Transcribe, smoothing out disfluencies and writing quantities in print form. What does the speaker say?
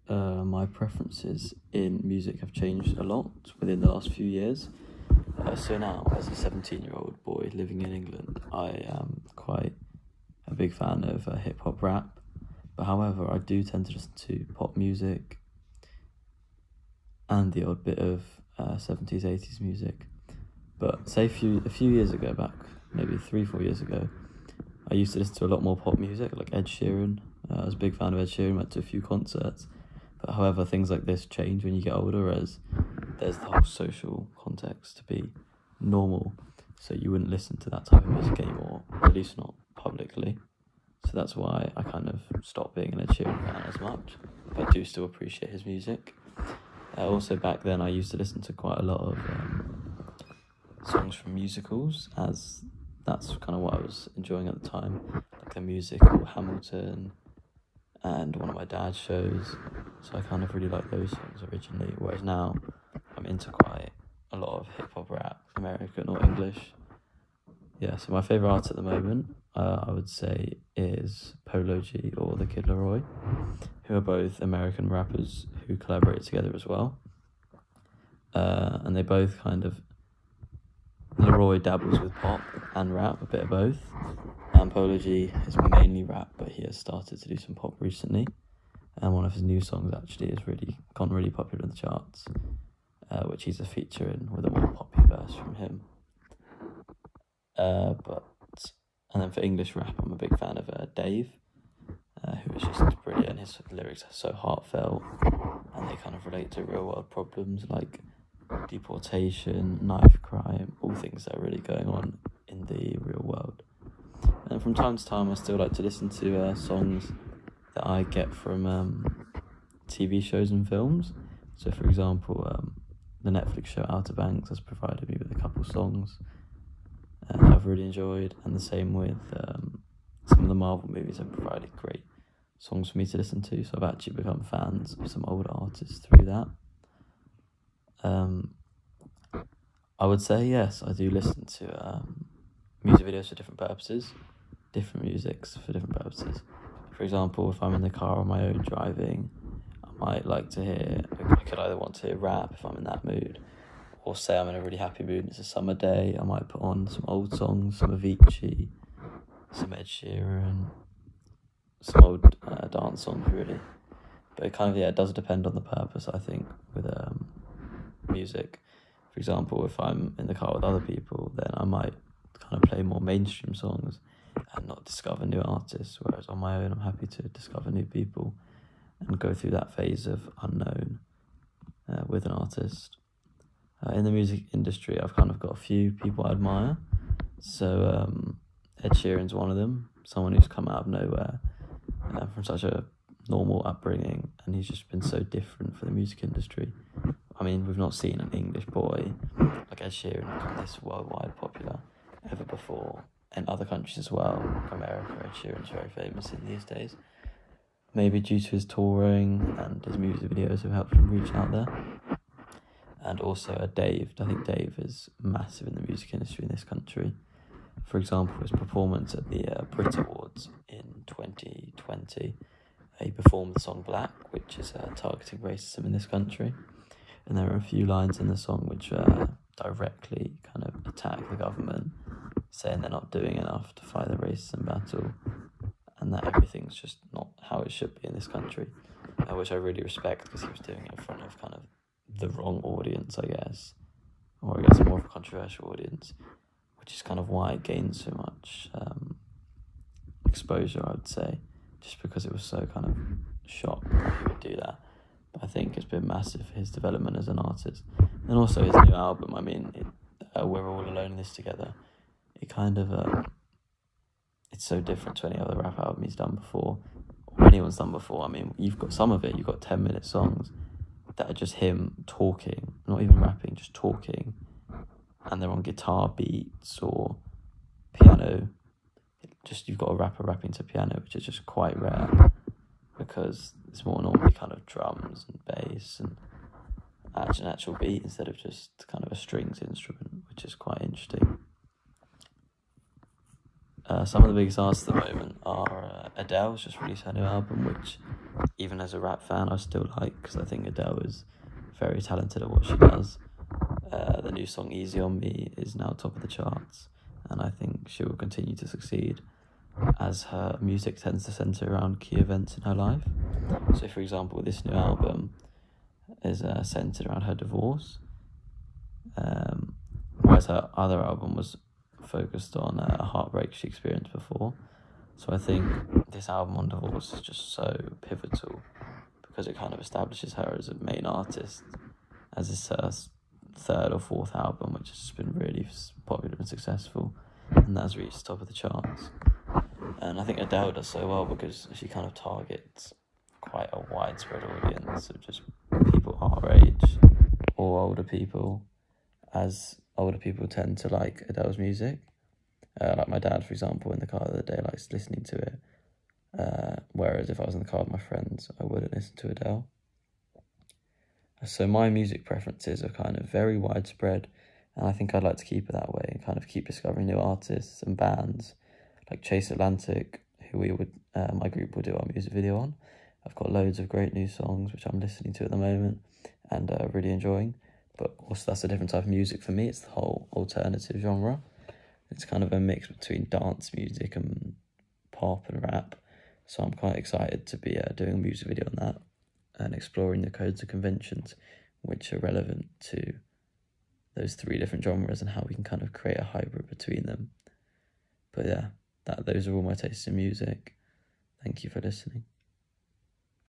my preferences in music have changed a lot within the last few years. So now, as a 17-year-old boy living in England, I am quite a big fan of hip-hop rap. But however, I do tend to listen to pop music and the odd bit of 70s, 80s music. But say a few years ago, back maybe 3-4 years ago, I used to listen to a lot more pop music, like Ed Sheeran. I was a big fan of Ed Sheeran, went to a few concerts. But however, things like this change when you get older, as there's the whole social context to be normal. So you wouldn't listen to that type of music anymore, at least not publicly. So that's why I kind of stopped being an Ed Sheeran fan as much. But I do still appreciate his music. Also back then I used to listen to quite a lot of songs from musicals, as that's kind of what I was enjoying at the time, like the musical Hamilton and one of my dad's shows. So I kind of really liked those songs originally, whereas now I'm into quite a lot of hip-hop rap, American or English. Yeah, so my favourite artist at the moment, I would say, is Polo G or The Kid Laroi, who are both American rappers who collaborate together as well. And they both kind of... Laroi dabbles with pop and rap, a bit of both. And Polo G is mainly rap, but he has started to do some pop recently. And one of his new songs actually has really gone really popular in the charts, which he's a feature in with a more poppy verse from him. And then for English rap, I'm a big fan of Dave, who is just brilliant. His lyrics are so heartfelt, and they kind of relate to real world problems like deportation, knife crime, all things that are really going on in the real world. And from time to time, I still like to listen to songs that I get from TV shows and films. So for example, the Netflix show Outer Banks has provided me with a couple songs I've really enjoyed, and the same with some of the Marvel movies have provided great songs for me to listen to, so I've actually become fans of some older artists through that. I would say yes, I do listen to music videos for different purposes, different musics for different purposes. For example, if I'm in the car on my own driving, I might like to hear, I could either want to hear rap if I'm in that mood, or say I'm in a really happy mood and it's a summer day, I might put on some old songs, some Avicii, some Ed Sheeran, some old dance songs really. But it kind of, it does depend on the purpose, I think, with music. For example, if I'm in the car with other people, then I might kind of play more mainstream songs and not discover new artists, whereas on my own I'm happy to discover new people and go through that phase of unknown with an artist. In the music industry, I've kind of got a few people I admire. So Ed Sheeran's one of them, someone who's come out of nowhere from such a normal upbringing, and he's just been so different for the music industry. I mean, we've not seen an English boy like Ed Sheeran become this worldwide popular ever before. In other countries as well, like America, Ed Sheeran's very famous in these days. Maybe due to his touring and his music videos have helped him reach out there. And also Dave. I think Dave is massive in the music industry in this country. For example, his performance at the Brit Awards in 2020, he performed the song Black, which is targeting racism in this country. And there are a few lines in the song which directly kind of attack the government, saying they're not doing enough to fight the racism battle, and that everything's just not how it should be in this country, which I really respect, because he was doing it in front of kind of the wrong audience, I guess, or I guess more of a controversial audience, which is kind of why it gained so much exposure, I would say, just because it was so kind of shocked that he would do that. But I think it's been massive for his development as an artist. And also his new album, I mean, We're All Alone in This Together, it kind of, it's so different to any other rap album he's done before, or anyone's done before. I mean, you've got some of it, you've got 10-minute songs that are just him talking, not even rapping, just talking, and they're on guitar beats or piano. Just, you've got a rapper rapping to piano, which is just quite rare, because it's more normally kind of drums and bass and an actual beat instead of just kind of a strings instrument, which is quite interesting. Some of the biggest artists at the moment are Adele's just released her new album, which even as a rap fan I still like, because I think Adele is very talented at what she does. The new song Easy On Me is now top of the charts, and I think she will continue to succeed as her music tends to centre around key events in her life. So for example, this new album is centred around her divorce, whereas her other album was focused on a heartbreak she experienced before. So I think this album on divorce is just so pivotal, because it kind of establishes her as a main artist, as it's her third or fourth album, which has been really popular and successful, and that's reached top of the charts. And I think Adele does so well because she kind of targets quite a widespread audience of just people our age or older people, as older people tend to like Adele's music. Like my dad, for example, in the car the other day likes listening to it, whereas if I was in the car with my friends, I wouldn't listen to Adele. So my music preferences are kind of very widespread, and I think I'd like to keep it that way and kind of keep discovering new artists and bands, like Chase Atlantic, who my group will do our music video on. I've got loads of great new songs which I'm listening to at the moment and really enjoying. But also that's a different type of music for me. It's the whole alternative genre. It's kind of a mix between dance music and pop and rap. So I'm quite excited to be doing a music video on that and exploring the codes and conventions which are relevant to those three different genres and how we can kind of create a hybrid between them. But yeah, those are all my tastes in music. Thank you for listening.